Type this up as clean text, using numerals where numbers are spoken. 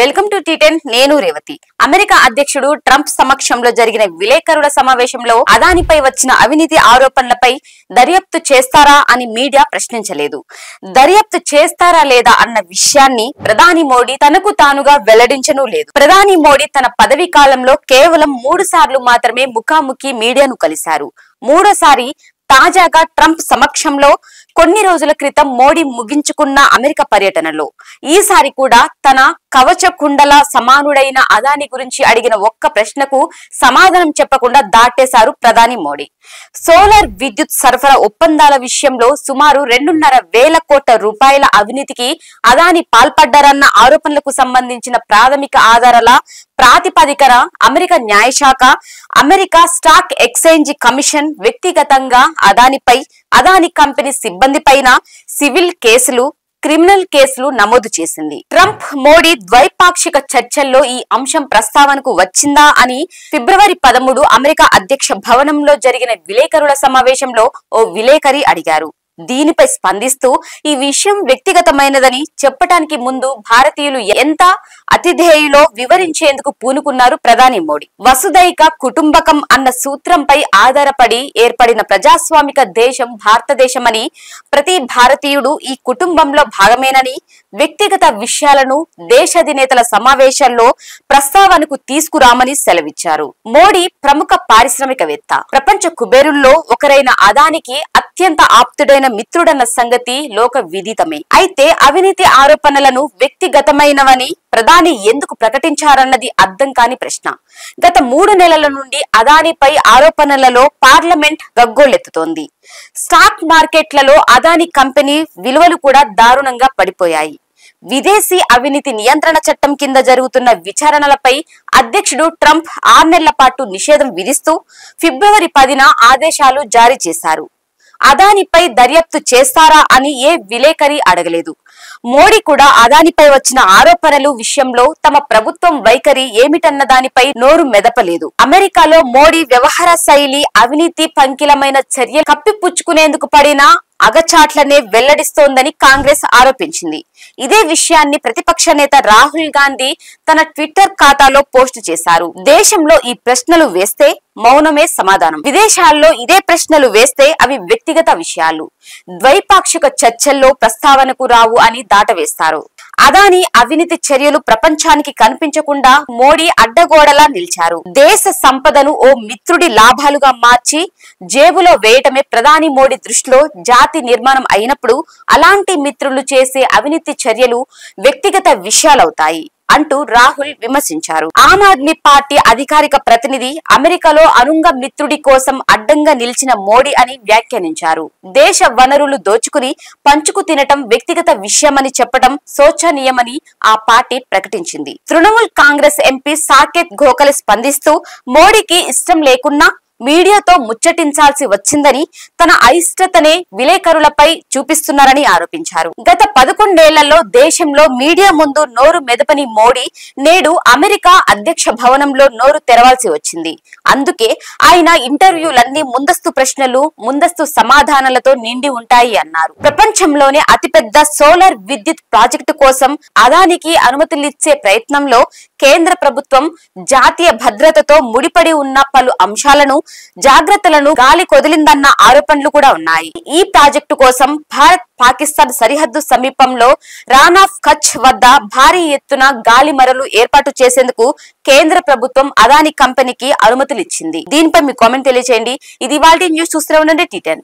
Welcome to టీ10 నేను Revathi. America అధ్యక్షుడు Trump సమక్షంలో జరిగిన విలేకరుల సమావేశంలో అదానిపై వచ్చిన అవినీతి ఆరోపణలపై దర్యాప్తు చేస్తారా అని మీడియా ప్రశ్నించలేదు. దర్యాప్తు చేస్తారా లేదా అన్న విషయాన్ని ప్రధాని మోడీ తనకు తానుగా వెల్లడించను లేదు. ప్రధాని మోడీ తన పదవీ కాలంలో కేవలం 3 సార్లు మాత్రమే ముఖాముఖి మీడియాను కలిశారు. మూడోసారి తాజాగా ట్రంప్ సమక్షంలో కొన్ని రోజుల క్రితం మోడీ ముగించుకున్న అమెరికా పర్యటనలో. ఈసారి కూడా తన కవచ కుండల సమానుడైన అదాని గురించి అడిగిన ఒక్క ప్రశ్నకు సమాధానం చెప్పకుండా దాటేశారు ప్రధాని మోడీ. సోలార్ విద్యుత్ సరఫరా ఒప్పందాల విషయంలో సుమారు 2.5 కోట్ల రూపాయల అవినీతికి అదాని పాల్పడ్డారన్న ఆరోపణలకు సంబంధించిన ప్రాథమిక ఆధారాల ప్రాతిపదికన అమెరికా న్యాయశాఖ, అమెరికా స్టాక్ ఎక్స్చేంజ్ కమిషన్ వ్యక్తిగతంగా అదానిపై, అదాని కంపెనీ సిబ్బంది పైన సివిల్ కేసులు, క్రిమినల్ కేసులు నమోదు చేసింది. ట్రంప్ మోడీ ద్వైపాక్షిక చర్చల్లో ఈ అంశం ప్రస్తావనకు వచ్చిందా అని ఫిబ్రవరి 13 అమెరికా అధ్యక్ష భవనంలో జరిగిన విలేకరుల సమావేశంలో ఓ విలేకరి అడిగారు. దీనిపై స్పందిస్తూ ఈ విషయం వ్యక్తిగతమైనదని చెప్పటానికి ముందు భారతీయులు ఎంత అతిధేయులో వివరించేందుకు పూనుకున్నారు ప్రధాని మోడీ. వసుదైక కుటుంబకం అన్న సూత్రంపై ఆధారపడి ఏర్పడిన ప్రజాస్వామిక దేశం భారతదేశమని, ప్రతి భారతీయుడు ఈ కుటుంబంలో భాగమేనని, వ్యక్తిగత విషయాలను దేశాధినేతల సమావేశాల్లో ప్రస్తావనకు తీసుకురామని సెలవిచ్చారు. మోడీ ప్రముఖ పారిశ్రామికవేత్త, ప్రపంచ కుబేరుల్లో ఒకరైన అదానికి అత్యంత ఆప్తుడైన మిత్రుడన్న సంగతి లోక విదితమే. అయితే అవినీతి ఆరోపణలను వ్యక్తిగతమైనవని ప్రధాని ఎందుకు ప్రకటించారన్నది అర్థం కాని ప్రశ్న. గత 3 నెలల నుండి అదానిపై ఆరోపణలలో పార్లమెంట్ గగ్గోలెత్తుతోంది. స్టాక్ మార్కెట్లలో అదాని కంపెనీ విలువలు కూడా దారుణంగా పడిపోయాయి. విదేశీ అవినీతి నియంత్రణ చట్టం కింద జరుగుతున్న విచారణలపై అధ్యక్షుడు ట్రంప్ 6 నెలల పాటు నిషేధం విధిస్తూ ఫిబ్రవరి 10న ఆదేశాలు జారీ చేశారు. అదానిపై దర్యాప్తు చేస్తారా అని ఏ విలేకరి అడగలేదు. మోడీ కూడా అదానిపై వచ్చిన ఆరోపణలు విషయంలో తమ ప్రభుత్వం వైఖరి ఏమిటన్న దానిపై నోరు మెదపలేదు. అమెరికాలో మోడీ వ్యవహార శైలి అవినీతి పంకిలమైన చర్యలు కప్పిపుచ్చుకునేందుకు పడిన అగచాట్లనే వెల్లడిస్తోందని కాంగ్రెస్ ఆరోపించింది. ఇదే విషయాన్ని ప్రతిపక్ష నేత రాహుల్ గాంధీ తన ట్విట్టర్ ఖాతాలో పోస్టు చేశారు. దేశంలో ఈ ప్రశ్నలు వేస్తే మౌనమే సమాధానం, విదేశాల్లో ఇదే ప్రశ్నలు వేస్తే అవి వ్యక్తిగత విషయాలు, ద్వైపాక్షిక చర్చల్లో ప్రస్తావనకు రావు అని దాటవేస్తారు. అదాని అవినీతి చర్యలు ప్రపంచానికి కనిపించకుండా మోడీ అడ్డగోడలా నిలిచారు. దేశ సంపదను ఓ మిత్రుడి లాభాలుగా మార్చి జేబులో వేయటమే ప్రధాని మోడీ దృష్టిలో జాతి నిర్మాణం అయినప్పుడు అలాంటి మిత్రులు చేసే అవినీతి చర్యలు వ్యక్తిగత విషయాలవుతాయి అంటూ రాహుల్ విమర్శించారు. ఆమ్ ఆద్మీ పార్టీ అధికారిక ప్రతినిధి అమెరికాలో అనుంగ మిత్రుడి కోసం అడ్డంగా నిలిచిన మోడీ అని వ్యాఖ్యానించారు. దేశ వనరులు దోచుకుని పంచుకు తినటం వ్యక్తిగత విషయమని చెప్పడం శోచనీయమని ఆ పార్టీ ప్రకటించింది. తృణమూల్ కాంగ్రెస్ ఎంపీ సాకేత్ గోఖలే స్పందిస్తూ మోడీకి ఇష్టం లేకున్నా మీడియాతో ముచ్చటించాల్సి వచ్చిందని, తన అయిష్టతనే విలేకరులపై చూపిస్తున్నారని ఆరోపించారు. గత 11 ఏళ్లలో దేశంలో మీడియా ముందు నోరు మెదపని మోడీ నేడు అమెరికా అధ్యక్ష భవనంలో నోరు తెరవాల్సి వచ్చింది. అందుకే ఆయన ఇంటర్వ్యూలన్నీ ముందస్తు ప్రశ్నలు, ముందస్తు సమాధానాలతో నిండి ఉంటాయి అన్నారు. ప్రపంచంలోనే అతిపెద్ద సోలార్ విద్యుత్ ప్రాజెక్టు కోసం అదానికి అనుమతులిచ్చే ప్రయత్నంలో కేంద్ర ప్రభుత్వం జాతీయ భద్రతతో ముడిపడి ఉన్న పలు అంశాలను, జాగ్రత్తలను గాలి కొదిలిందన్న ఆరోపణలు కూడా ఉన్నాయి. ఈ ప్రాజెక్టు కోసం భారత్ పాకిస్తాన్ సరిహద్దు సమీపంలో రాన్ ఆఫ్ కచ్ వద్ద భారీ ఎత్తున గాలి మరలు ఏర్పాటు చేసేందుకు కేంద్ర ప్రభుత్వం అదాని కంపెనీకి అనుమతులు ఇచ్చింది. దీనిపై మీ కామెంట్ తెలియజేయండి. ఇది ఇవాల్టి న్యూస్. చూస్తూనే ఉండండి టీ10.